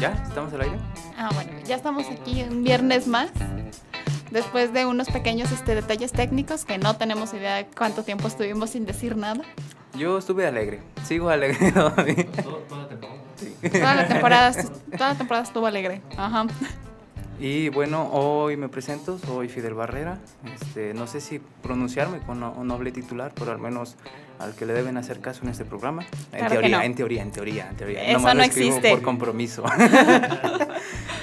¿Ya? ¿Estamos al aire? Bueno, ya estamos aquí un viernes más, después de unos pequeños detalles técnicos que no tenemos idea de cuánto tiempo estuvimos sin decir nada. Yo estuve alegre, sigo alegre todavía. Toda la temporada. Sí. Toda la temporada estuvo alegre. Ajá. Y bueno, hoy me presento, soy Fidel Barrera. No sé si pronunciarme con un noble titular, pero al menos al que le deben hacer caso en este programa. Claro que no. En teoría. Eso Nomás no lo escribo existe. por compromiso.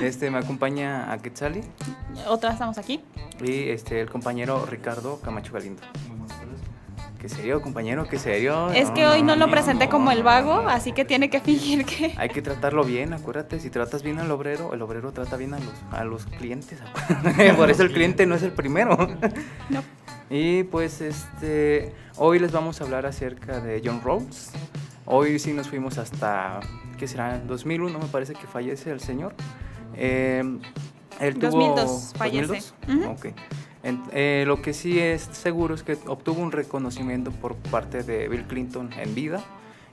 Me acompaña a Quetzali Otra estamos aquí. y el compañero Ricardo Camacho Galindo. ¿Qué serio, compañero? ¿Qué serio? Es que hoy no lo presenté como el vago, así que tiene que fingir que... Hay que tratarlo bien, acuérdate, si tratas bien al obrero, el obrero trata bien a los clientes. Por eso el cliente no es el primero. No. Y pues hoy les vamos a hablar acerca de John Rawls. Hoy sí nos fuimos hasta, ¿qué será? En 2001 me parece que fallece el señor. Él 2002 fallece. ¿2002? Ok. Lo que sí es seguro es que obtuvo un reconocimiento por parte de Bill Clinton en vida,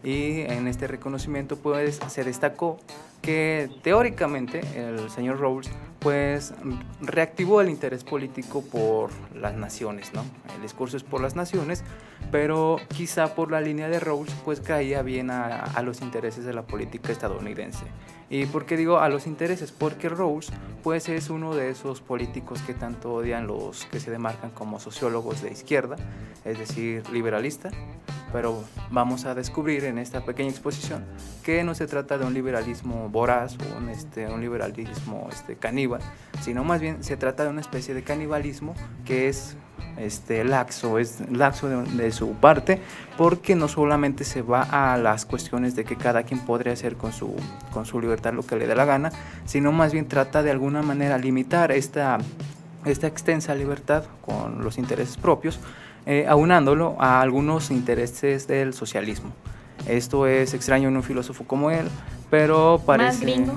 y en este reconocimiento pues se destacó que teóricamente el señor Rawls pues reactivó el interés político por las naciones, ¿no? El discurso es por las naciones, pero quizá por la línea de Rawls pues caía bien a los intereses de la política estadounidense. ¿Y por qué digo a los intereses? Porque Rawls pues es uno de esos políticos que tanto odian los que se demarcan como sociólogos de izquierda, es decir, liberalista. Pero vamos a descubrir en esta pequeña exposición que no se trata de un liberalismo voraz o un liberalismo caníbal, sino más bien se trata de una especie de canibalismo que es laxo de su parte, porque no solamente se va a las cuestiones de que cada quien podría hacer con su libertad lo que le dé la gana, sino más bien trata de alguna manera limitar esta extensa libertad con los intereses propios, aunándolo a algunos intereses del socialismo. Esto es extraño en un filósofo como él, pero parece... Más gringo.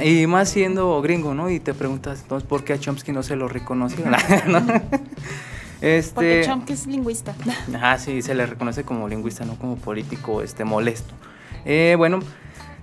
Y más siendo gringo, ¿no? Y te preguntas, entonces, ¿por qué a Chomsky no se lo reconocieron? ¿No? Porque Chomsky es lingüista. Sí, se le reconoce como lingüista, no como político molesto.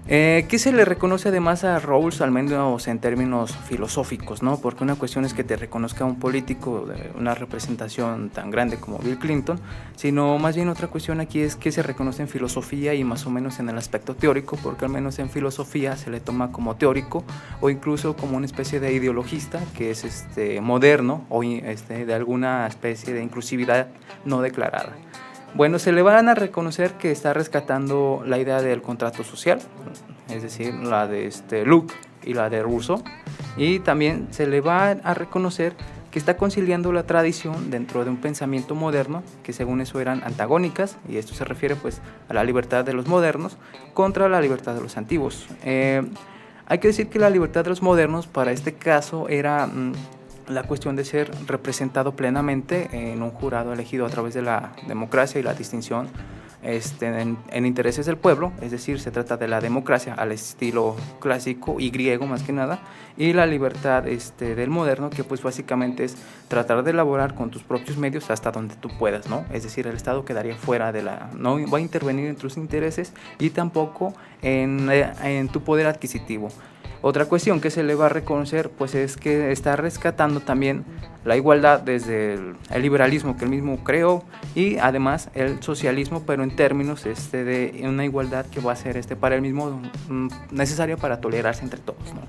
¿Qué se le reconoce además a Rawls, al menos en términos filosóficos, ¿no? Porque una cuestión es que te reconozca un político de una representación tan grande como Bill Clinton, sino más bien otra cuestión aquí es que se reconoce en filosofía y más o menos en el aspecto teórico, porque al menos en filosofía se le toma como teórico o incluso como una especie de ideologista que es moderno o de alguna especie de inclusividad no declarada. Bueno, se le van a reconocer que está rescatando la idea del contrato social, es decir, la de Locke y la de Rousseau, y también se le va a reconocer que está conciliando la tradición dentro de un pensamiento moderno, que según eso eran antagónicas, y esto se refiere pues a la libertad de los modernos contra la libertad de los antiguos. Hay que decir que la libertad de los modernos para este caso era... la cuestión de ser representado plenamente en un jurado elegido a través de la democracia y la distinción en intereses del pueblo, es decir, se trata de la democracia al estilo clásico y griego más que nada, y la libertad del moderno, que pues básicamente es tratar de elaborar con tus propios medios hasta donde tú puedas, ¿no? Es decir, el Estado quedaría fuera no va a intervenir en tus intereses y tampoco en tu poder adquisitivo. Otra cuestión que se le va a reconocer pues es que está rescatando también la igualdad desde el liberalismo que él mismo creó y además el socialismo, pero en términos de una igualdad que va a ser para él mismo necesaria para tolerarse entre todos, ¿no?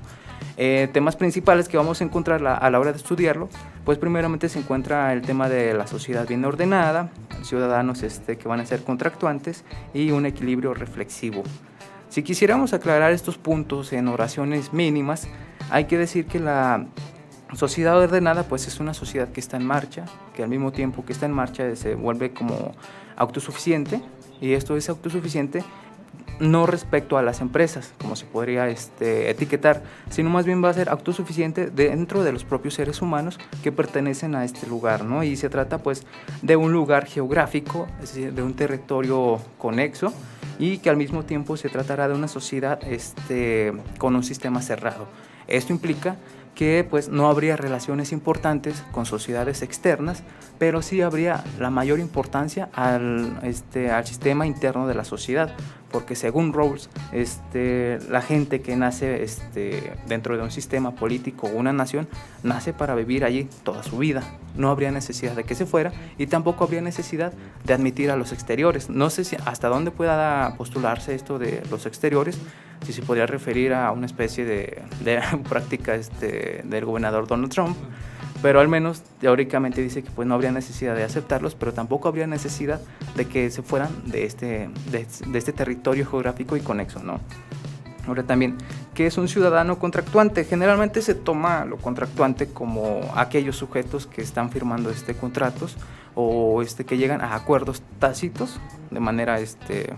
Temas principales que vamos a encontrar a la hora de estudiarlo, pues primeramente se encuentra el tema de la sociedad bien ordenada, ciudadanos que van a ser contractuantes y un equilibrio reflexivo. Si quisiéramos aclarar estos puntos en oraciones mínimas, hay que decir que la sociedad ordenada pues es una sociedad que está en marcha, que al mismo tiempo que está en marcha se vuelve como autosuficiente, y esto es autosuficiente no respecto a las empresas, como se podría etiquetar, sino más bien va a ser autosuficiente dentro de los propios seres humanos que pertenecen a este lugar, ¿no? Y se trata pues de un lugar geográfico, es decir, de un territorio conexo, y que al mismo tiempo se tratará de una sociedad con un sistema cerrado. Esto implica que pues no habría relaciones importantes con sociedades externas, pero sí habría la mayor importancia al sistema interno de la sociedad, porque según Rawls, la gente que nace dentro de un sistema político o una nación, nace para vivir allí toda su vida. No habría necesidad de que se fuera y tampoco habría necesidad de admitir a los exteriores. No sé hasta dónde pueda postularse esto de los exteriores, si se podría referir a una especie de práctica del gobernador Donald Trump, pero al menos teóricamente dice que pues no habría necesidad de aceptarlos, pero tampoco habría necesidad de que se fueran de este territorio geográfico y conexo, ¿no? Ahora también, ¿qué es un ciudadano contractuante? Generalmente se toma lo contractuante como aquellos sujetos que están firmando contratos o que llegan a acuerdos tácitos de manera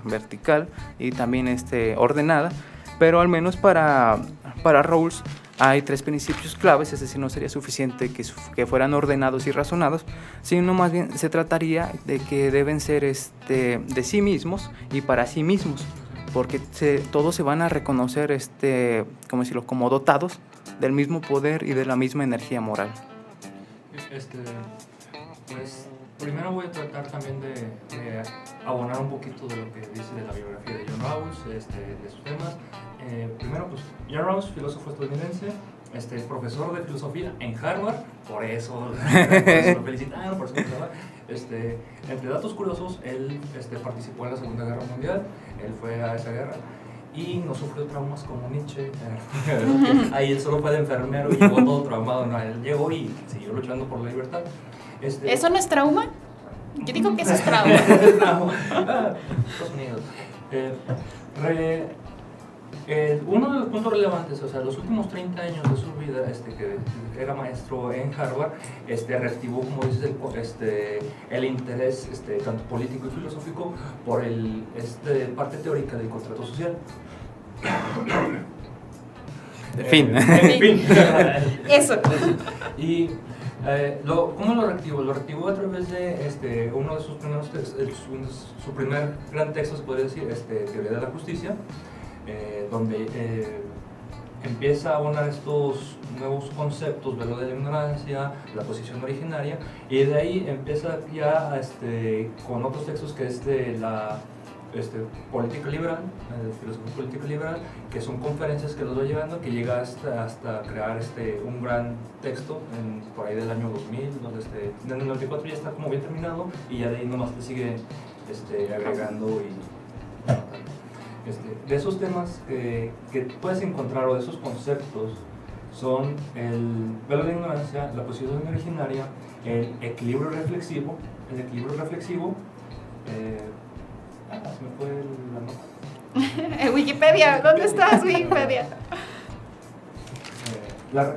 vertical y también ordenada, pero al menos para Rawls hay 3 principios claves, es decir, no sería suficiente que fueran ordenados y razonados, sino más bien se trataría de que deben ser de sí mismos y para sí mismos, porque todos se van a reconocer como dotados del mismo poder y de la misma energía moral. Pues primero voy a tratar también de abonar un poquito de lo que dice de la biografía de John Rawls, de sus temas. Primero, pues John Rawls, filósofo estadounidense, profesor de filosofía en Harvard, por eso lo felicitaron, por eso entre datos curiosos, él participó en la Segunda Guerra Mundial, él fue a esa guerra y no sufrió traumas como Nietzsche. Ahí él solo fue de enfermero y llegó todo traumado, no, él llegó y siguió luchando por la libertad. ¿Eso no es trauma? Yo digo que eso es trauma. Estados Unidos. Uno de los puntos relevantes, o sea, los últimos 30 años de su vida, que era maestro en Harvard, reactivó, como dices, el interés tanto político y filosófico por parte teórica del contrato social. En fin. Eso. Y ¿cómo lo reactivó? Lo reactivó a través de uno de sus primeros su primer gran texto, se podría decir, Teoría de la Justicia, donde empieza a abonar estos nuevos conceptos, lo de la ignorancia, la posición originaria, y de ahí empieza ya con otros textos que es de la política liberal, filosofía política liberal, que son conferencias que los va llevando, que llega hasta crear un gran texto por ahí del año 2000, donde en el 94 ya está como bien terminado, y ya de ahí nomás le sigue agregando de esos temas que puedes encontrar, o de esos conceptos, son el velo de ignorancia, la posición originaria, el equilibrio reflexivo, se me fue la nota. Wikipedia, ¿dónde estás, Wikipedia?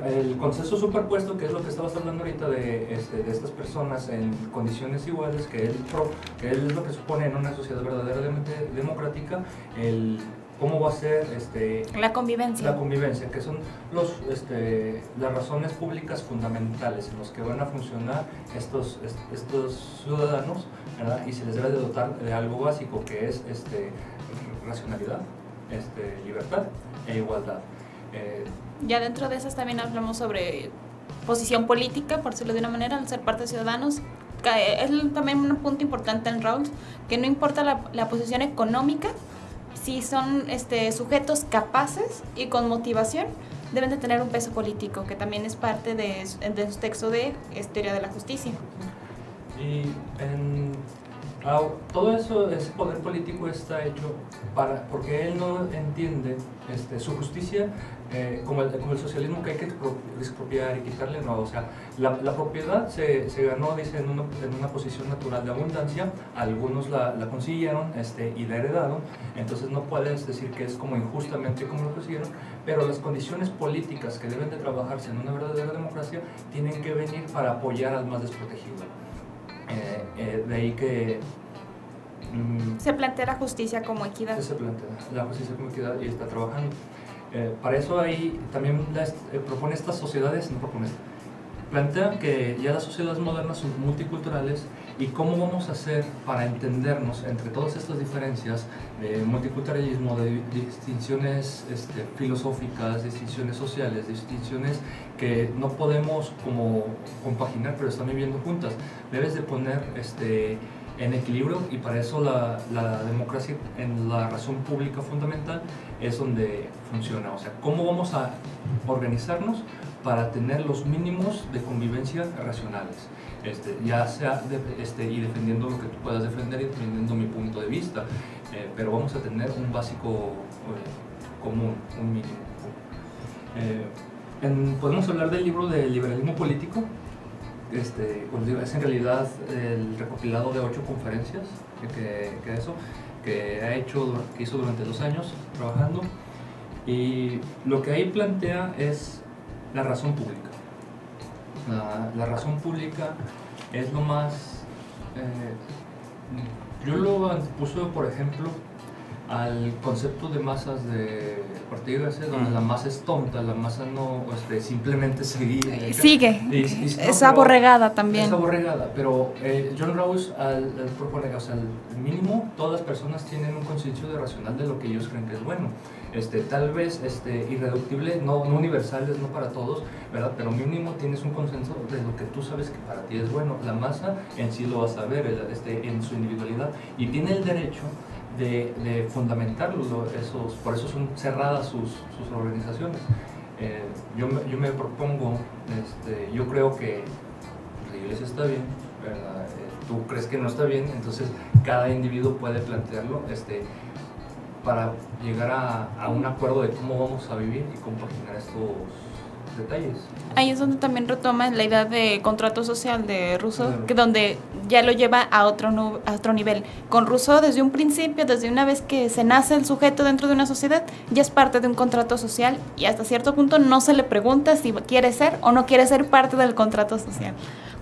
El consenso superpuesto, que es lo que estabas hablando ahorita de estas personas en condiciones iguales, que él es lo que supone en una sociedad verdaderamente democrática, cómo va a ser la convivencia, que son las razones públicas fundamentales en los que van a funcionar estos ciudadanos, ¿verdad? Y se les debe de dotar de algo básico, que es racionalidad, libertad e igualdad. Ya dentro de esas también hablamos sobre posición política, por decirlo de una manera, al ser parte de ciudadanos. Es también un punto importante en Rawls, que no importa la posición económica, si son sujetos capaces y con motivación, deben de tener un peso político, que también es parte de su texto de Teoría de la Justicia. Y todo eso, ese poder político está hecho porque él no entiende su justicia como el socialismo, que hay que expropiar y quitarle. No, o sea, la propiedad se ganó, dice, en una posición natural de abundancia. Algunos la consiguieron y la heredaron, entonces no puedes decir que es como injustamente como lo consiguieron, pero las condiciones políticas que deben de trabajarse en una verdadera democracia tienen que venir para apoyar al más desprotegido. De ahí que se plantea la justicia como equidad. Se plantea la justicia como equidad y está trabajando. Para eso ahí también propone estas sociedades, plantea que ya las sociedades modernas son multiculturales ¿Y cómo vamos a hacer para entendernos entre todas estas diferencias de multiculturalismo, de distinciones filosóficas, distinciones sociales, distinciones que no podemos como compaginar, pero están viviendo juntas? Debes de poner en equilibrio, y para eso la democracia en la razón pública fundamental es donde funciona. O sea, ¿cómo vamos a organizarnos para tener los mínimos de convivencia racionales? Ya sea y defendiendo lo que tú puedas defender y defendiendo mi punto de vista, pero vamos a tener un básico común, un mínimo. Podemos hablar del libro del liberalismo político. Es en realidad el recopilado de 8 conferencias que hizo durante 2 años trabajando, y lo que ahí plantea es la razón pública. La razón pública es lo más... yo lo antepuso, por ejemplo, al concepto de masas de Ortega y Gasset, donde la masa es tonta, la masa no simplemente sigue, es aborregada también. Es aborregada, pero John Rawls al proponer, o sea, al mínimo, todas las personas tienen un consenso de racional de lo que ellos creen que es bueno. Tal vez irreductible, no universales, no para todos, ¿verdad? Pero mínimo tienes un consenso de lo que tú sabes que para ti es bueno. La masa en sí lo vas a ver en su individualidad, y tiene el derecho de fundamentarlo. Por eso son cerradas sus organizaciones. Yo me propongo, yo creo que la iglesia está bien, ¿verdad? Tú crees que no está bien, entonces cada individuo puede plantearlo para llegar a un acuerdo de cómo vamos a vivir y compaginar estos detalles. Ahí es donde también retoma la idea de contrato social de Rousseau, que donde ya lo lleva a otro nivel. Con Rousseau, desde un principio, desde una vez que se nace el sujeto dentro de una sociedad, ya es parte de un contrato social, y hasta cierto punto no se le pregunta si quiere ser o no quiere ser parte del contrato social.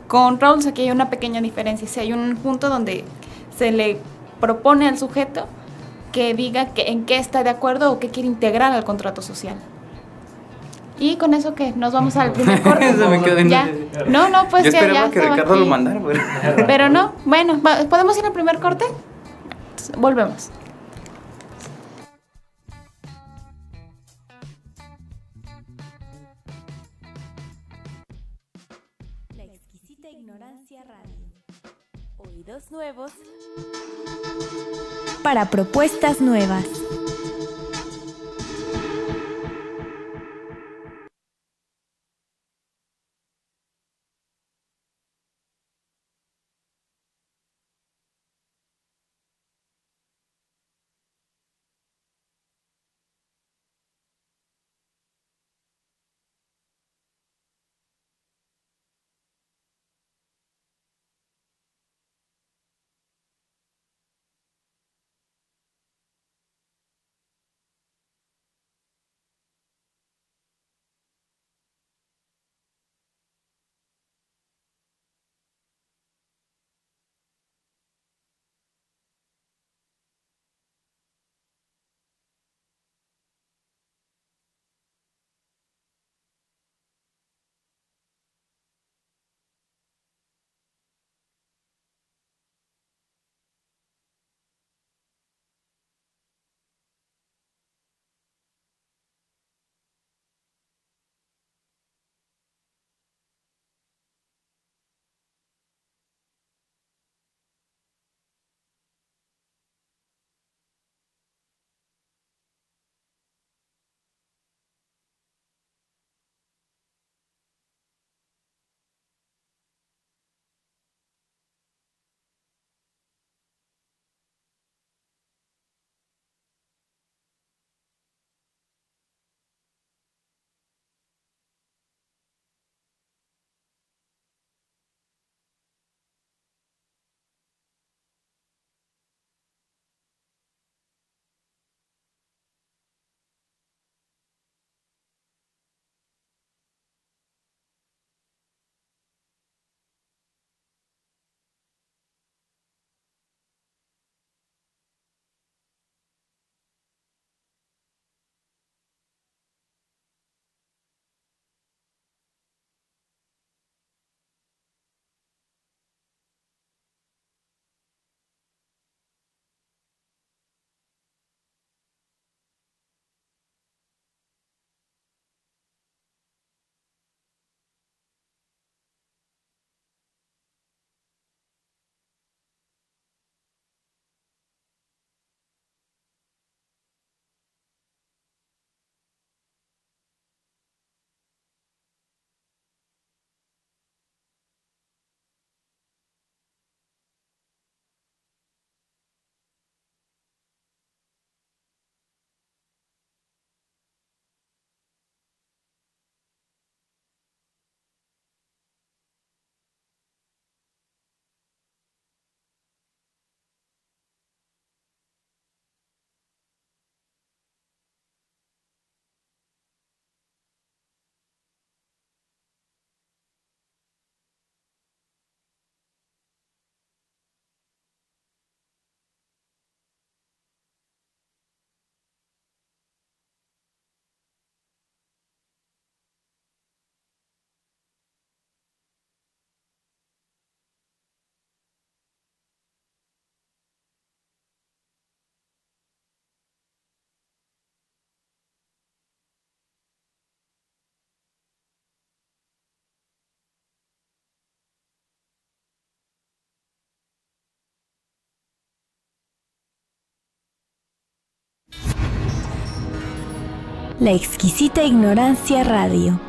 Con Rawls aquí hay una pequeña diferencia. Si hay un punto donde se le propone al sujeto que diga en qué está de acuerdo o qué quiere integrar al contrato social. Y con eso que nos vamos al primer corte. Ya. No, pues yo ya que Ricardo aquí lo mandara, pero no. Bueno, ¿podemos ir al primer corte? Volvemos. La exquisita ignorancia radio. Oídos nuevos para propuestas nuevas. La exquisita ignorancia radio.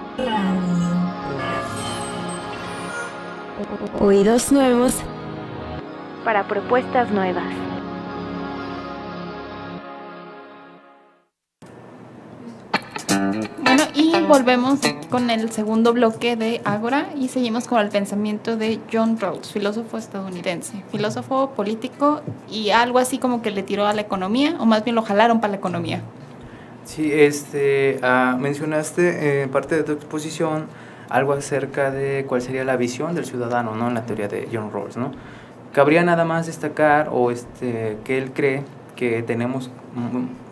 Oídos nuevos para propuestas nuevas. Bueno, y volvemos con el segundo bloque de Ágora y seguimos con el pensamiento de John Rawls, filósofo estadounidense, filósofo político y algo así como que le tiró a la economía, o más bien lo jalaron para la economía. Sí, mencionaste en parte de tu exposición algo acerca de cuál sería la visión del ciudadano, ¿no?, en la teoría de John Rawls, ¿no? Cabría nada más destacar que él cree que tenemos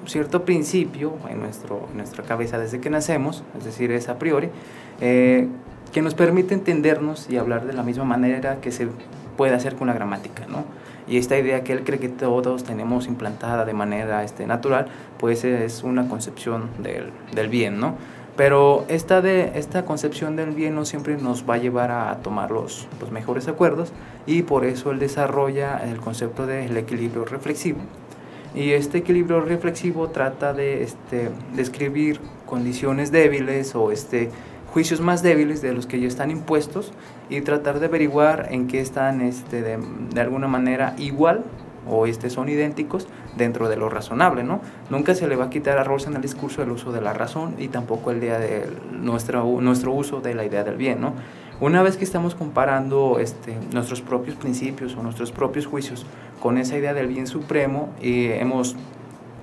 cierto principio en nuestra cabeza desde que nacemos, es decir, es a priori, que nos permite entendernos y hablar de la misma manera que se puede hacer con la gramática, ¿no? Y esta idea que él cree que todos tenemos implantada de manera natural, pues es una concepción del bien, ¿no? Pero esta concepción del bien no siempre nos va a llevar a tomar los mejores acuerdos, y por eso él desarrolla el concepto del equilibrio reflexivo. Y este equilibrio reflexivo trata de describir condiciones débiles o juicios más débiles de los que ya están impuestos, y tratar de averiguar en qué están de alguna manera igual o son idénticos dentro de lo razonable, ¿no? Nunca se le va a quitar a Rawls en el discurso el uso de la razón, y tampoco el día de nuestro uso de la idea del bien, ¿no? Una vez que estamos comparando nuestros propios principios o nuestros propios juicios con esa idea del bien supremo, hemos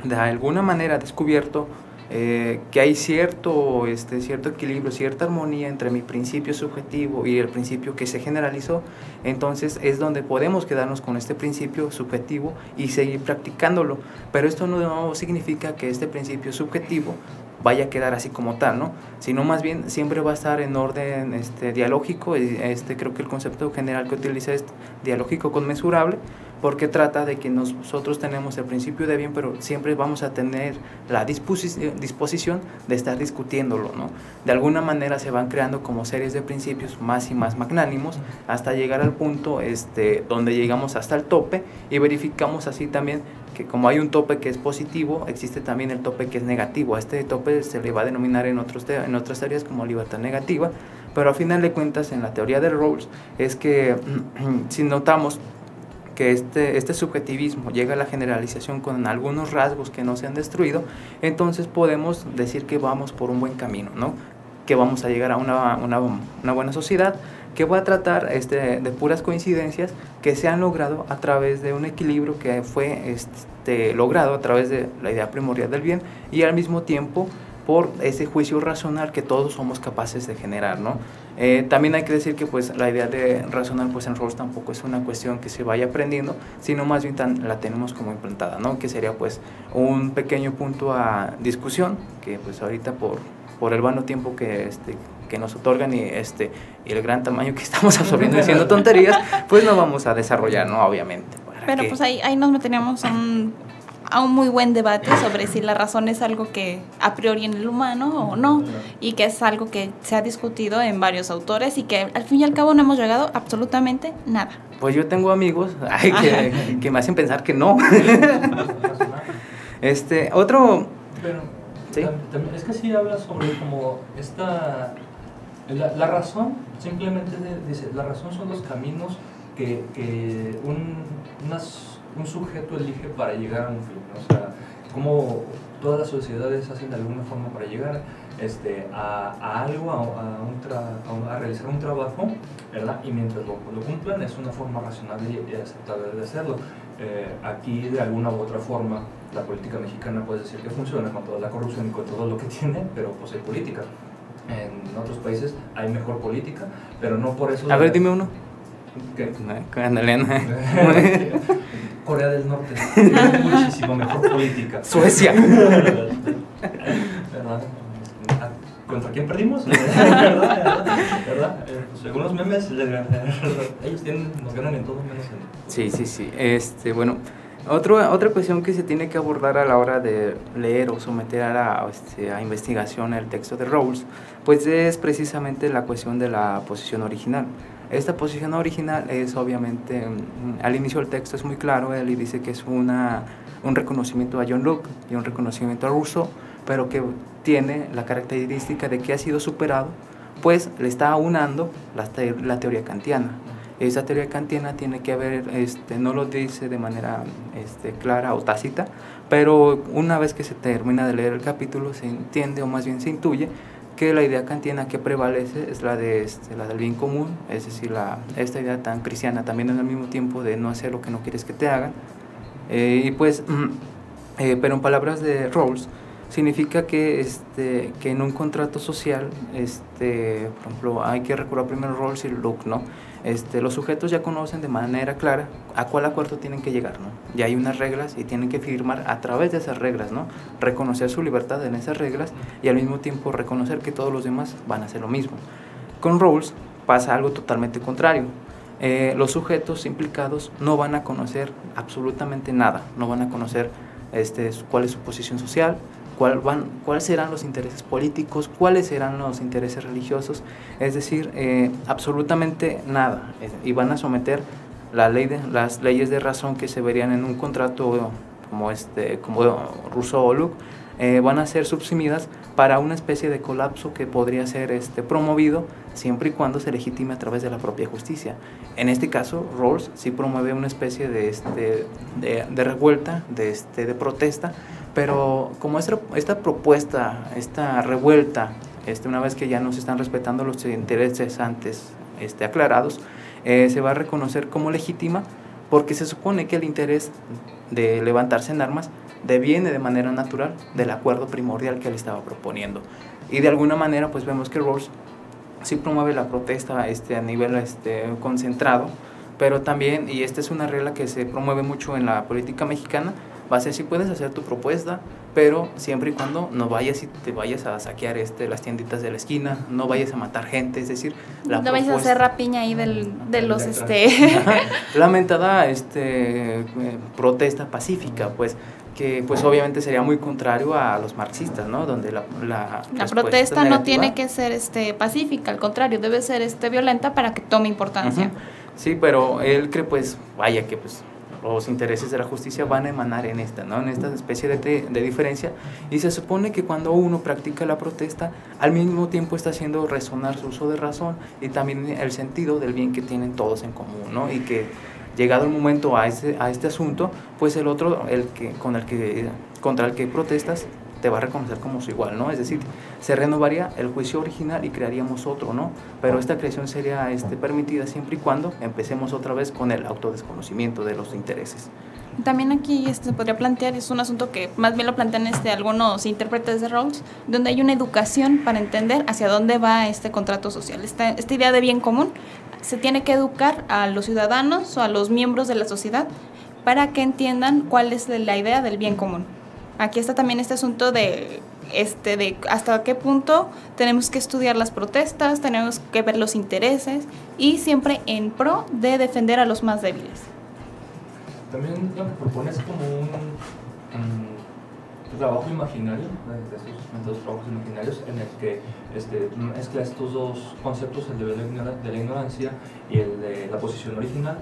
de alguna manera descubierto que hay cierto equilibrio, cierta armonía entre mi principio subjetivo y el principio que se generalizó. Entonces es donde podemos quedarnos con este principio subjetivo y seguir practicándolo, pero esto no significa que este principio subjetivo vaya a quedar así como tal, ¿no? Sino más bien siempre va a estar en orden dialógico, y creo que el concepto general que utiliza es dialógico conmensurable, porque trata de que nosotros tenemos el principio de bien, pero siempre vamos a tener la disposición de estar discutiéndolo, ¿no? De alguna manera se van creando como series de principios más y más magnánimos, hasta llegar al punto donde llegamos hasta el tope, y verificamos así también que como hay un tope que es positivo, existe también el tope que es negativo. A este tope se le va a denominar en otras teorías como libertad negativa, pero a final de cuentas en la teoría de Rawls es que si notamos que este subjetivismo llega a la generalización con algunos rasgos que no se han destruido, entonces podemos decir que vamos por un buen camino, ¿no? Que vamos a llegar a una buena sociedad que va a tratar de puras coincidencias que se han logrado a través de un equilibrio que fue logrado a través de la idea primordial del bien, y al mismo tiempo por ese juicio racional que todos somos capaces de generar, ¿no? También hay que decir que pues la idea de racional pues en Rawls tampoco es una cuestión que se vaya aprendiendo, sino más bien la tenemos como implantada, ¿no? Que sería pues un pequeño punto a discusión que pues ahorita por el vano tiempo que nos otorgan y el gran tamaño que estamos absorbiendo diciendo tonterías, pues no vamos a desarrollar, ¿no? Obviamente. Pero pues ahí nos meteríamos a un muy buen debate sobre si la razón es algo que a priori en el humano o no, y que es algo que se ha discutido en varios autores y que al fin y al cabo no hemos llegado a absolutamente nada. Pues yo tengo amigos que me hacen pensar que no. Otro... Pero ¿sí? También es que sí habla sobre como la razón, simplemente dice, la razón son los caminos que un sujeto elige para llegar a un fin, ¿no? O sea, como todas las sociedades hacen de alguna forma para llegar a algo, a realizar un trabajo, ¿verdad? Y mientras lo cumplan es una forma racional y aceptable de hacerlo. Aquí de alguna u otra forma la política mexicana puede decir que funciona con toda la corrupción y con todo lo que tiene, pero pues hay política. En otros países hay mejor política, pero no por eso... A ver, dime uno. ¿Qué? Corea del Norte, muchísimo mejor política. Suecia. ¿Verdad? ¿Contra quién perdimos? ¿Verdad? Según los memes, ellos nos ganan en todo menos en... Sí. Bueno, otra cuestión que se tiene que abordar a la hora de leer o someter a investigación el texto de Rawls, pues es precisamente la cuestión de la posición original. Esta posición original es obviamente, al inicio del texto es muy claro, él dice que es un reconocimiento a John Locke y un reconocimiento a Rousseau, pero que tiene la característica de que ha sido superado, pues le está aunando la teoría kantiana. Esa teoría kantiana tiene que haber, no lo dice de manera clara o tácita, pero una vez que se termina de leer el capítulo se entiende, o más bien se intuye, que la idea kantiana que prevalece es la del bien común, es decir, esta idea tan cristiana también al mismo tiempo de no hacer lo que no quieres que te hagan. Pero en palabras de Rawls, significa que en un contrato social, por ejemplo, hay que recordar primero Rawls y Locke, ¿no? Los sujetos ya conocen de manera clara a cuál acuerdo tienen que llegar, ¿no? Ya hay unas reglas y tienen que firmar a través de esas reglas, ¿no? Reconocer su libertad en esas reglas y al mismo tiempo reconocer que todos los demás van a hacer lo mismo. Con Rawls pasa algo totalmente contrario. Los sujetos implicados no van a conocer absolutamente nada, no van a conocer cuál es su posición social, cuáles serán los intereses políticos, cuáles serán los intereses religiosos, es decir, absolutamente nada, y van a someter las leyes de razón que se verían en un contrato como Rousseau o Locke, van a ser subsumidas para una especie de colapso que podría ser promovido siempre y cuando se legitime a través de la propia justicia. En este caso, Rawls sí promueve una especie de revuelta, de protesta, pero como esta propuesta, esta revuelta, una vez que ya no se están respetando los intereses antes aclarados, se va a reconocer como legítima, porque se supone que el interés de levantarse en armas deviene de manera natural del acuerdo primordial que él estaba proponiendo. Y de alguna manera pues vemos que Rawls sí promueve la protesta a nivel concentrado, pero también, y esta es una regla que se promueve mucho en la política mexicana, va a ser si puedes hacer tu propuesta, pero siempre y cuando no vayas y te vayas a saquear las tienditas de la esquina, no vayas a matar gente, es decir, no vayas a hacer rapiña ahí de los lamentada protesta pacífica, pues, que pues obviamente sería muy contrario a los marxistas, ¿no? Donde la protesta no tiene que ser pacífica, al contrario, debe ser violenta para que tome importancia. Sí, pero él cree, pues, vaya que pues los intereses de la justicia van a emanar en esta especie de diferencia, y se supone que cuando uno practica la protesta, al mismo tiempo está haciendo resonar su uso de razón y también el sentido del bien que tienen todos en común, ¿no? Y que llegado el momento a este asunto, pues el otro, contra el que protestas, te va a reconocer como su igual, ¿no? Es decir, se renovaría el juicio original y crearíamos otro, ¿no? Pero esta creación sería permitida siempre y cuando empecemos otra vez con el autodesconocimiento de los intereses. También aquí se podría plantear, es un asunto que más bien lo plantean algunos intérpretes de Rawls, donde hay una educación para entender hacia dónde va este contrato social. Esta idea de bien común se tiene que educar a los ciudadanos o a los miembros de la sociedad para que entiendan cuál es la idea del bien común. Aquí está también este asunto de hasta qué punto tenemos que estudiar las protestas, tenemos que ver los intereses y siempre en pro de defender a los más débiles. También lo que propone es como un trabajo imaginario, de estos métodos trabajos imaginarios, en el que mezcla estos dos conceptos, el de la ignorancia y el de la posición original,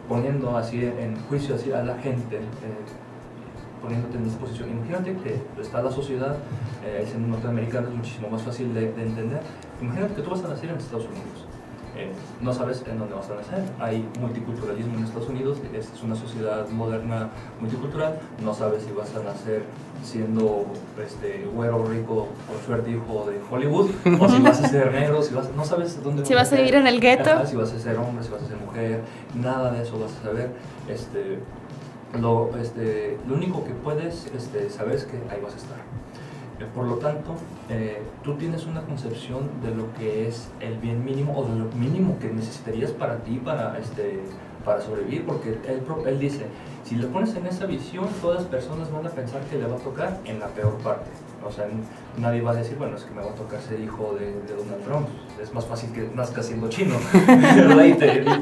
poniendo así en juicio así a la gente, poniéndote en esa posición. Imagínate que está la sociedad, siendo norteamericano es muchísimo más fácil de entender. Imagínate que tú vas a nacer en Estados Unidos, no sabes en dónde vas a nacer, hay multiculturalismo en Estados Unidos, es una sociedad moderna multicultural, no sabes si vas a nacer siendo güero rico, por suerte hijo de Hollywood, o si vas a ser negro, no sabes dónde si vas a vivir en el gueto, si vas a ser hombre, si vas a ser mujer, nada de eso vas a saber. Lo único que puedes saber es que ahí vas a estar. Por lo tanto, tú tienes una concepción de lo que es el bien mínimo o de lo mínimo que necesitarías para ti, para sobrevivir, porque él dice, si le pones en esa visión, todas las personas van a pensar que le va a tocar en la peor parte. O sea, nadie va a decir, bueno, es que me va a tocar ser hijo de Donald Trump. Es más fácil que nazca siendo chino, ¿verdad?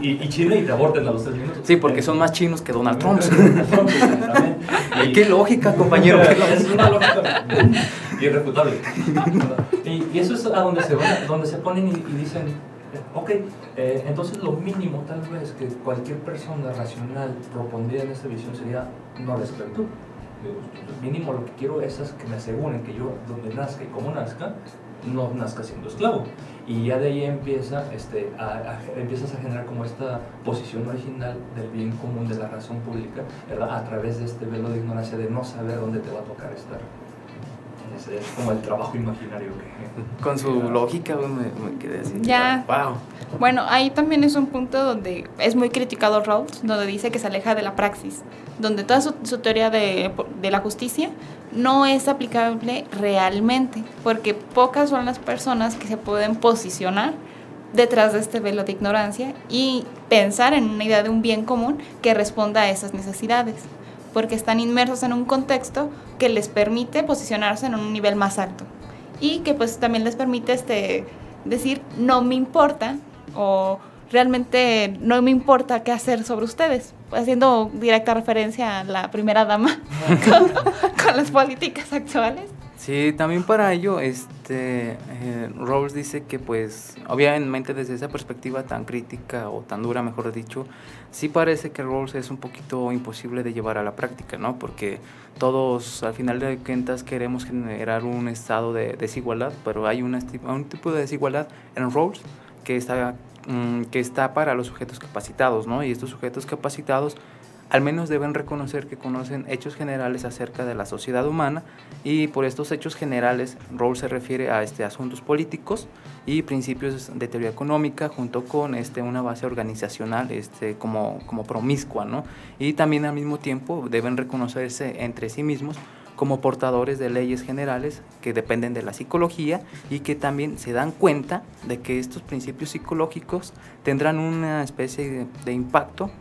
Y chino y te aborten a los 3 minutos. Sí, porque son más chinos que Donald Trump. Qué lógica, compañero. Es una lógica irrefutable. Y eso es a donde se ponen y dicen, ok, entonces lo mínimo tal vez que cualquier persona racional propondría en esta visión sería no la esclavitud. Pues, mínimo lo que quiero es que me aseguren que yo, donde nazca y como nazca, no nazca siendo esclavo. Y ya de ahí empiezas a generar como esta posición original del bien común, de la razón pública, ¿verdad? A través de este velo de ignorancia, de no saber dónde te va a tocar estar. Es como el trabajo imaginario que... Con su lógica, me quedé así. Ya. Wow. Bueno, ahí también es un punto donde es muy criticado Rawls, donde dice que se aleja de la praxis, donde toda su teoría de la justicia no es aplicable realmente, porque pocas son las personas que se pueden posicionar detrás de este velo de ignorancia y pensar en una idea de un bien común que responda a esas necesidades, porque están inmersos en un contexto que les permite posicionarse en un nivel más alto y que pues también les permite decir no me importa o realmente no me importa qué hacer sobre ustedes, haciendo directa referencia a la primera dama con las políticas actuales. Sí, también para ello, Rawls dice que pues, obviamente desde esa perspectiva tan crítica o tan dura, mejor dicho, sí parece que Rawls es un poquito imposible de llevar a la práctica, ¿no? Porque todos, al final de cuentas, queremos generar un estado de desigualdad, pero hay un tipo de desigualdad en Rawls que está para los sujetos capacitados, ¿no? Y estos sujetos capacitados al menos deben reconocer que conocen hechos generales acerca de la sociedad humana, y por estos hechos generales Rawls se refiere a asuntos políticos y principios de teoría económica junto con una base organizacional como promiscua, ¿no? Y también al mismo tiempo deben reconocerse entre sí mismos como portadores de leyes generales que dependen de la psicología y que también se dan cuenta de que estos principios psicológicos tendrán una especie de impacto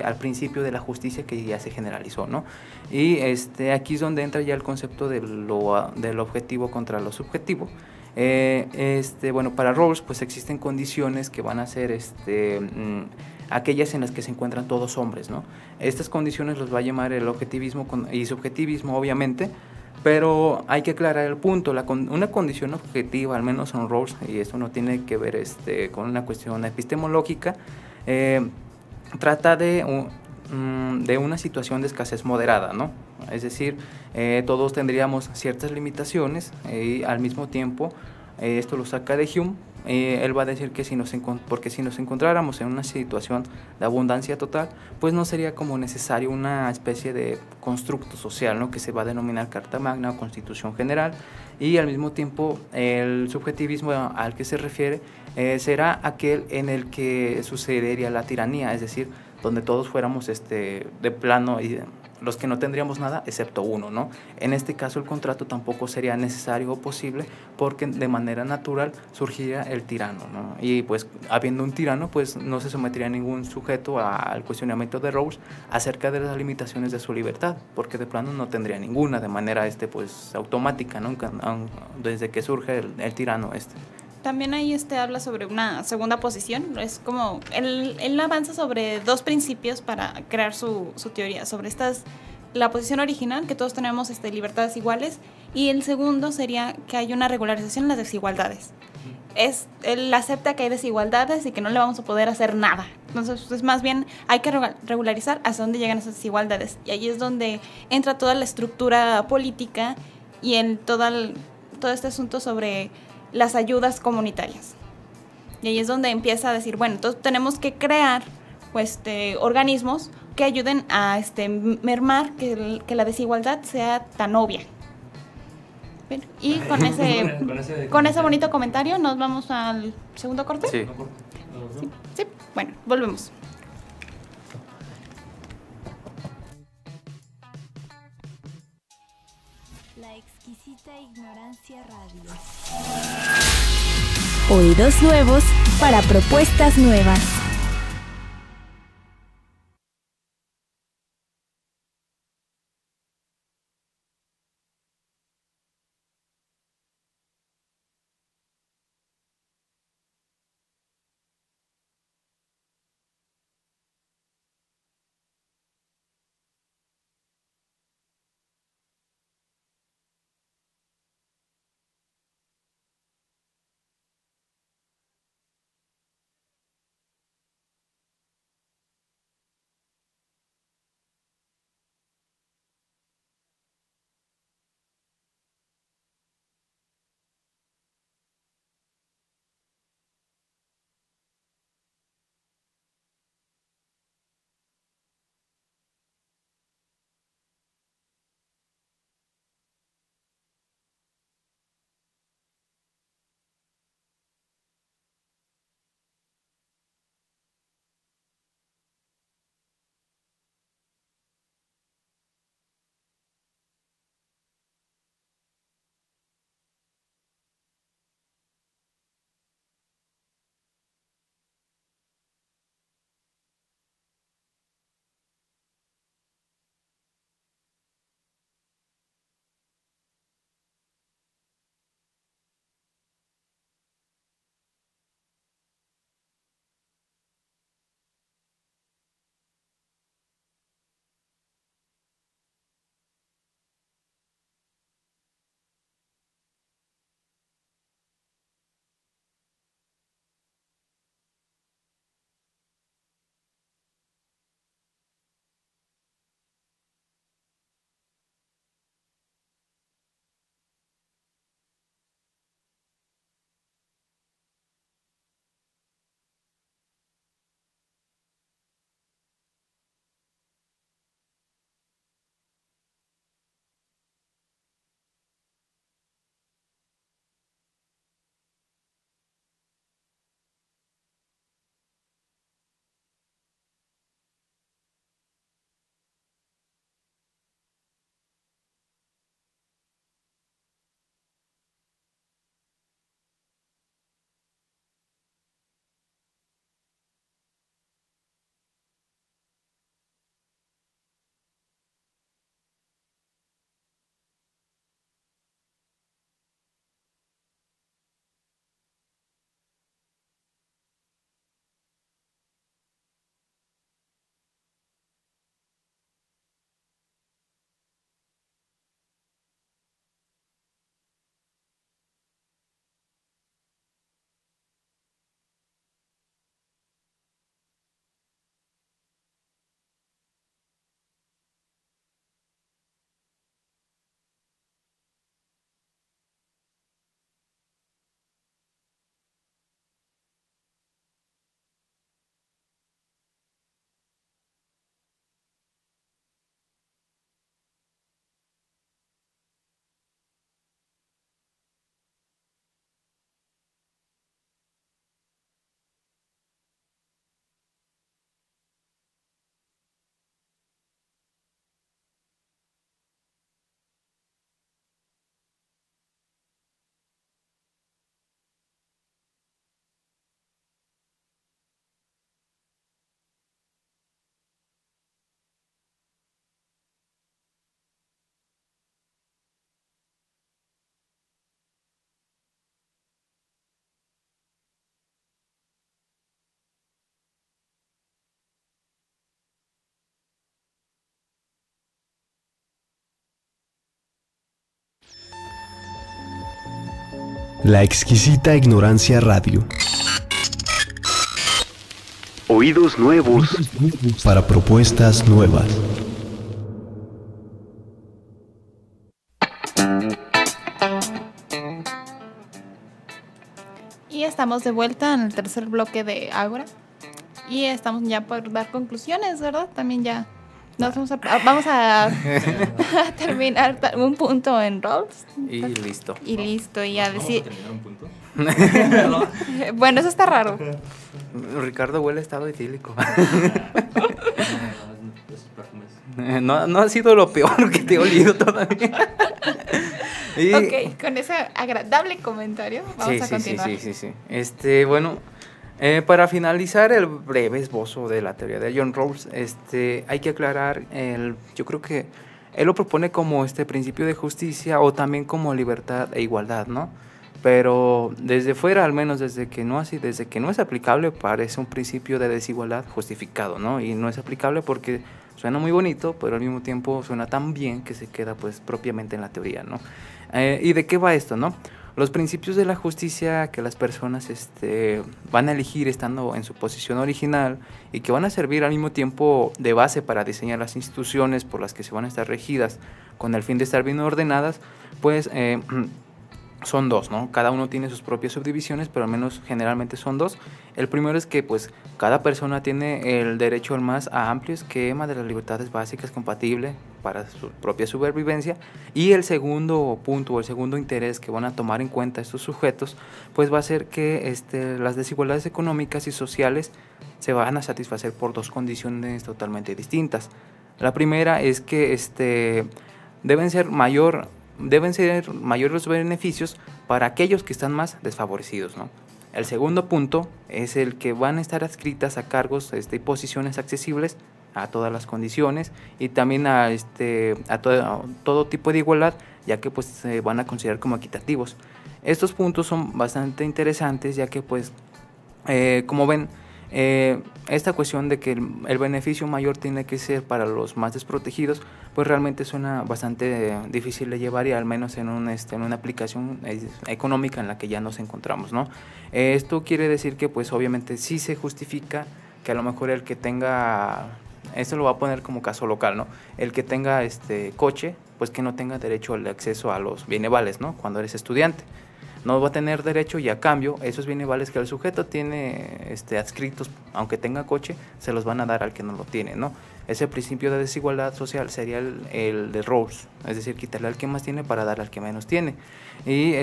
al principio de la justicia que ya se generalizó, ¿no? Y aquí es donde entra ya el concepto del objetivo contra lo subjetivo. Bueno, para Rawls pues existen condiciones que van a ser aquellas en las que se encuentran todos hombres, ¿no? Estas condiciones los va a llamar el objetivismo y subjetivismo, obviamente, pero hay que aclarar el punto. Una condición objetiva, al menos en Rawls, y esto no tiene que ver con una cuestión epistemológica, trata de una situación de escasez moderada, ¿no? Es decir, todos tendríamos ciertas limitaciones y al mismo tiempo, esto lo saca de Hume. Él va a decir que porque si nos encontráramos en una situación de abundancia total, pues no sería como necesario una especie de constructo social, ¿no? Que se va a denominar Carta Magna o Constitución General, y al mismo tiempo el subjetivismo al que se refiere será aquel en el que sucedería la tiranía, es decir, donde todos fuéramos de plano y los que no tendríamos nada excepto uno, ¿no? En este caso el contrato tampoco sería necesario o posible porque de manera natural surgiría el tirano, ¿no? Y pues habiendo un tirano pues no se sometería ningún sujeto al cuestionamiento de Rawls acerca de las limitaciones de su libertad, porque de plano no tendría ninguna de manera pues automática, ¿no? Desde que surge el tirano También ahí habla sobre una segunda posición, es como, él avanza sobre dos principios para crear su teoría, sobre la posición original, que todos tenemos libertades iguales, y el segundo sería que hay una regularización en las desigualdades. Él acepta que hay desigualdades y que no le vamos a poder hacer nada, entonces es más bien hay que regularizar hasta dónde llegan esas desigualdades, y ahí es donde entra toda la estructura política y en todo este asunto sobre las ayudas comunitarias. Y ahí es donde empieza a decir, bueno, entonces tenemos que crear organismos que ayuden a mermar que la desigualdad sea tan obvia. Bien, y con ese bonito comentario nos vamos al segundo corte. Sí. Sí. Bueno, volvemos. La exquisita ignorancia radio. Oídos nuevos para propuestas nuevas. La exquisita ignorancia radio. Oídos nuevos para propuestas nuevas. Y estamos de vuelta en el tercer bloque de Ágora. Y estamos ya por dar conclusiones, ¿verdad? También ya vamos a terminar un punto en Rawls. Y listo. Y listo, y a decir... ¿Vamos a terminar un punto? Bueno, eso está raro. Ricardo huele a estado etílico. Esos perfumes. No ha sido lo peor que te he olido todavía. Y... Ok, con ese agradable comentario vamos a continuar. Sí. Bueno, para finalizar el breve esbozo de la teoría de John Rawls, hay que aclarar, yo creo que él lo propone como principio de justicia o también como libertad e igualdad, ¿no? Pero desde fuera, al menos desde que no es aplicable, parece un principio de desigualdad justificado, ¿no? Y no es aplicable porque suena muy bonito, pero al mismo tiempo suena tan bien que se queda pues propiamente en la teoría, ¿no? ¿Y de qué va esto, no? Los principios de la justicia que las personas van a elegir estando en su posición original y que van a servir al mismo tiempo de base para diseñar las instituciones por las que se van a estar regidas con el fin de estar bien ordenadas, pues son dos, ¿no? Cada uno tiene sus propias subdivisiones, pero al menos generalmente son dos. El primero es que pues cada persona tiene el derecho al más amplio esquema de las libertades básicas compatible para su propia supervivencia, y el segundo punto o el segundo interés que van a tomar en cuenta estos sujetos pues va a ser que las desigualdades económicas y sociales se van a satisfacer por dos condiciones totalmente distintas. La primera es que deben ser mayores los beneficios para aquellos que están más desfavorecidos, ¿no? El segundo punto es el que van a estar adscritas a cargos y posiciones accesibles a todas las condiciones y también a todo tipo de igualdad, ya que pues se van a considerar como equitativos. Estos puntos son bastante interesantes, ya que pues como ven, esta cuestión de que el beneficio mayor tiene que ser para los más desprotegidos, pues realmente suena bastante difícil de llevar, y al menos en una aplicación económica en la que ya nos encontramos, ¿no? Esto quiere decir que pues obviamente sí se justifica que a lo mejor el que tenga, esto lo va a poner como caso local, ¿no? El que tenga coche, pues que no tenga derecho al acceso a los bienevales, ¿no? Cuando eres estudiante no va a tener derecho, y a cambio esos bienevales que el sujeto tiene adscritos, aunque tenga coche, se los van a dar al que no lo tiene, ¿no? Ese principio de desigualdad social sería el de Rawls, es decir, quitarle al que más tiene para dar al que menos tiene. Y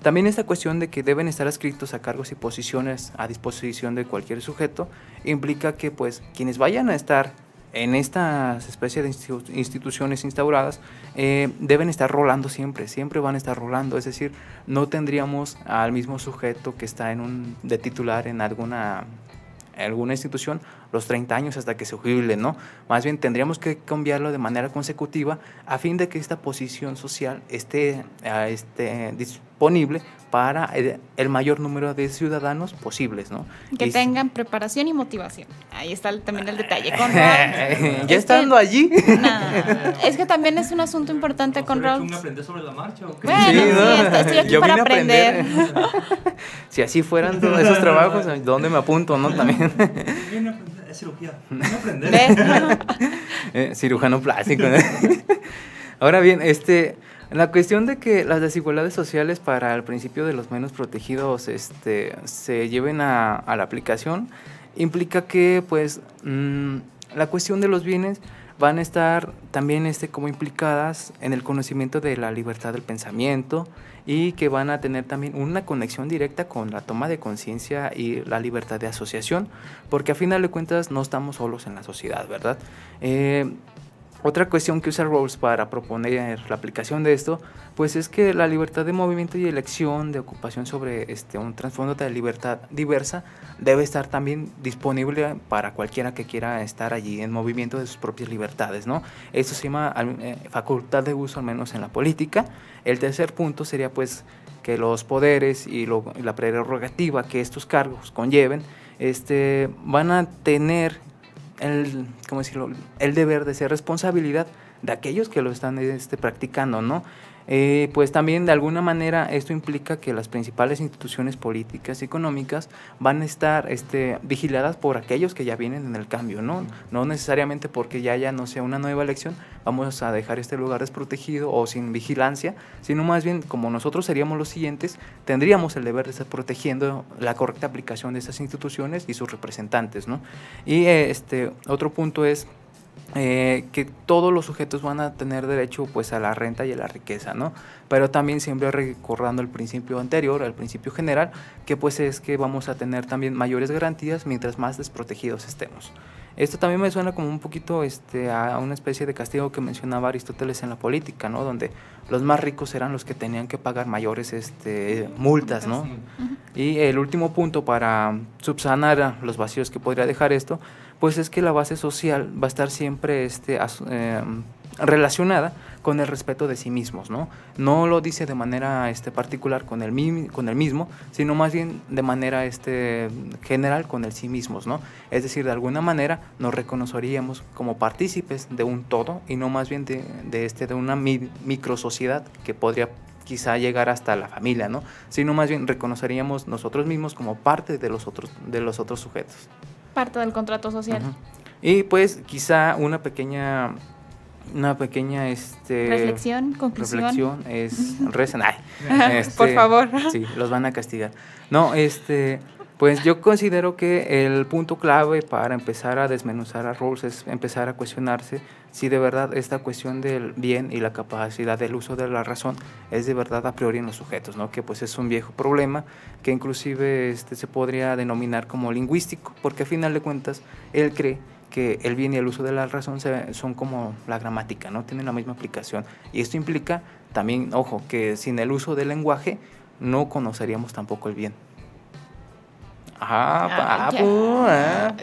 también esta cuestión de que deben estar adscritos a cargos y posiciones a disposición de cualquier sujeto implica que pues quienes vayan a estar en estas especies de instituciones instauradas deben estar rolando siempre van a estar rolando, es decir, no tendríamos al mismo sujeto que está de titular en alguna institución los 30 años hasta que se jubile, ¿no? Más bien tendríamos que cambiarlo de manera consecutiva a fin de que esta posición social esté disponible para el mayor número de ciudadanos posibles, ¿no? Que tengan preparación y motivación. Ahí está también el detalle con Rawls. ¿Ya estando allí? Es que también es un asunto importante con Rawls. ¿Aprender sobre la marcha o qué? Bueno, sí, ¿no? Estoy aquí para aprender. Si así fueran todos esos trabajos, ¿dónde me apunto, no? También. Viene a aprender, es cirugía. Viene a aprender. Cirujano plástico, ¿no? Ahora bien, la cuestión de que las desigualdades sociales para el principio de los menos protegidos se lleven a la aplicación implica que pues la cuestión de los bienes van a estar también como implicadas en el conocimiento de la libertad del pensamiento, y que van a tener también una conexión directa con la toma de conciencia y la libertad de asociación, porque a final de cuentas no estamos solos en la sociedad, ¿verdad? Otra cuestión que usa Rawls para proponer la aplicación de esto, pues es que la libertad de movimiento y elección de ocupación sobre un trasfondo de libertad diversa debe estar también disponible para cualquiera que quiera estar allí en movimiento de sus propias libertades, ¿no? Esto se llama facultad de uso, al menos en la política. El tercer punto sería pues que los poderes y la prerrogativa que estos cargos conlleven van a tener el deber de ser responsabilidad de aquellos que lo están practicando, ¿no? Pues también de alguna manera esto implica que las principales instituciones políticas y económicas van a estar vigiladas por aquellos que ya vienen en el cambio, ¿no? No necesariamente porque ya no sea una nueva elección, vamos a dejar este lugar desprotegido o sin vigilancia, sino más bien como nosotros seríamos los siguientes, tendríamos el deber de estar protegiendo la correcta aplicación de estas instituciones y sus representantes, ¿no? Y otro punto es que todos los sujetos van a tener derecho pues a la renta y a la riqueza, ¿no? Pero también siempre recordando el principio anterior, el principio general, que pues es que vamos a tener también mayores garantías mientras más desprotegidos estemos. Esto también me suena como un poquito a una especie de castigo que mencionaba Aristóteles en la política, ¿no? Donde los más ricos eran los que tenían que pagar mayores multas, ¿no? Y el último punto para subsanar los vacíos que podría dejar esto, pues es que la base social va a estar siempre relacionada con el respeto de sí mismos, ¿no? No lo dice de manera particular con el mismo, sino más bien de manera general con el sí mismos, ¿no? Es decir, de alguna manera nos reconoceríamos como partícipes de un todo y no más bien de una microsociedad que podría quizá llegar hasta la familia, ¿no? Sino más bien reconoceríamos nosotros mismos como parte de los otros sujetos. Parte del contrato social. Uh-huh. Y pues quizá una pequeña reflexión, conclusión es recen, por favor. Sí, los van a castigar. No, pues yo considero que el punto clave para empezar a desmenuzar a Rawls es empezar a cuestionarse si de verdad esta cuestión del bien y la capacidad del uso de la razón es de verdad a priori en los sujetos, ¿no? Que pues es un viejo problema que inclusive se podría denominar como lingüístico, porque a final de cuentas él cree que el bien y el uso de la razón son como la gramática, ¿no? Tienen la misma aplicación. Y esto implica también, ojo, que sin el uso del lenguaje no conoceríamos tampoco el bien.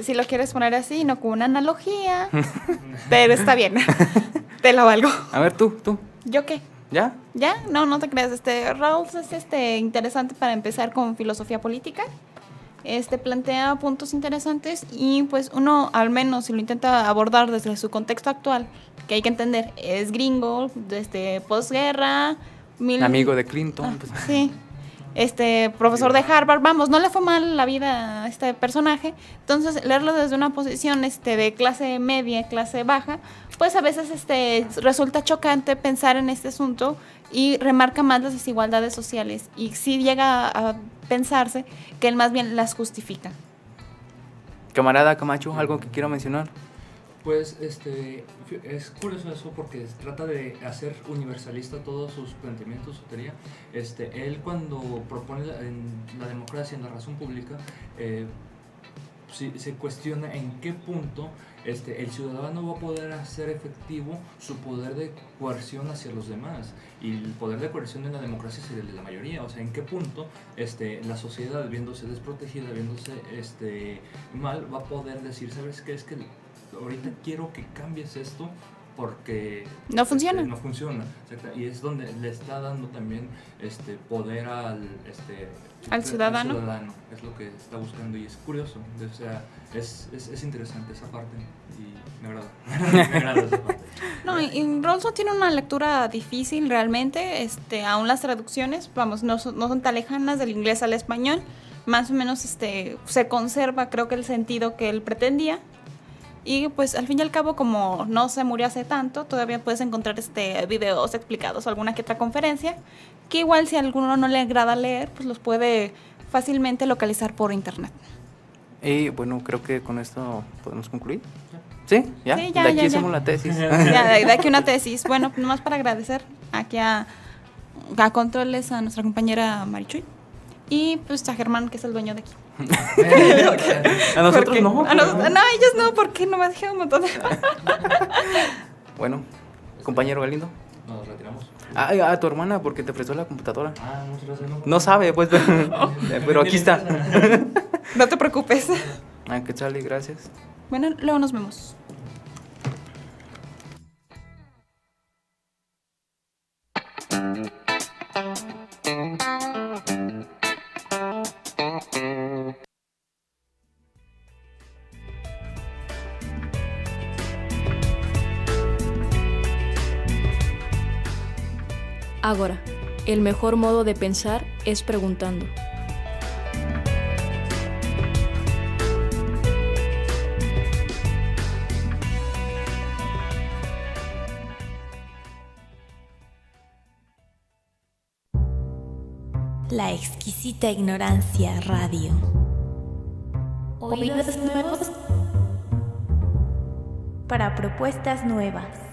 Si lo quieres poner así, no con una analogía, pero está bien, te la valgo. A ver, tú. ¿Yo qué? ¿Ya? No te creas. Rawls es interesante para empezar con filosofía política. Plantea puntos interesantes y pues uno, al menos si lo intenta abordar desde su contexto actual, que hay que entender, es gringo, desde posguerra, amigo de Clinton. Pues. Sí. Profesor de Harvard, vamos, no le fue mal la vida a este personaje, entonces leerlo desde una posición de clase media, clase baja, pues a veces resulta chocante pensar en este asunto y remarca más las desigualdades sociales y sí llega a pensarse que él más bien las justifica. Camarada Camacho, ¿algo que quiero mencionar? Pues es curioso eso porque trata de hacer universalista todos sus planteamientos, su teoría. Él cuando propone la democracia en la razón pública, se cuestiona en qué punto el ciudadano va a poder hacer efectivo su poder de coerción hacia los demás, y el poder de coerción en la democracia es el de la mayoría. O sea, en qué punto la sociedad, viéndose desprotegida, viéndose mal, va a poder decir, ¿sabes qué? Es que ahorita quiero que cambies esto porque no funciona. No funciona, exacto. Y es donde le está dando también poder al ciudadano. Es lo que está buscando y es curioso. O sea, es interesante esa parte y me agrada. Me agrada esa parte. No, y Rawls no tiene una lectura difícil realmente. Aún las traducciones, vamos, no son tan lejanas del inglés al español. Más o menos se conserva, creo que el sentido que él pretendía. Y pues al fin y al cabo, como no se murió hace tanto, todavía puedes encontrar videos explicados o alguna que otra conferencia, que igual si a alguno no le agrada leer, pues los puede fácilmente localizar por internet. Y bueno, creo que con esto podemos concluir. ¿Sí? ¿Ya? Sí, de aquí hacemos la tesis. De aquí una tesis. Bueno, nomás para agradecer aquí a Controles, a nuestra compañera Marichuy. Y pues a Germán, que es el dueño de aquí. A nosotros no. No, ellos no, porque no me dijeron un montón de... Bueno, compañero Galindo. Nos retiramos. A tu hermana, porque te prestó la computadora. Muchas gracias. No sabe, pues, pero aquí está. No te preocupes. Que sale, gracias. Bueno, luego nos vemos. Agora, el mejor modo de pensar es preguntando. La exquisita ignorancia radio. Oídos nuevos para propuestas nuevas.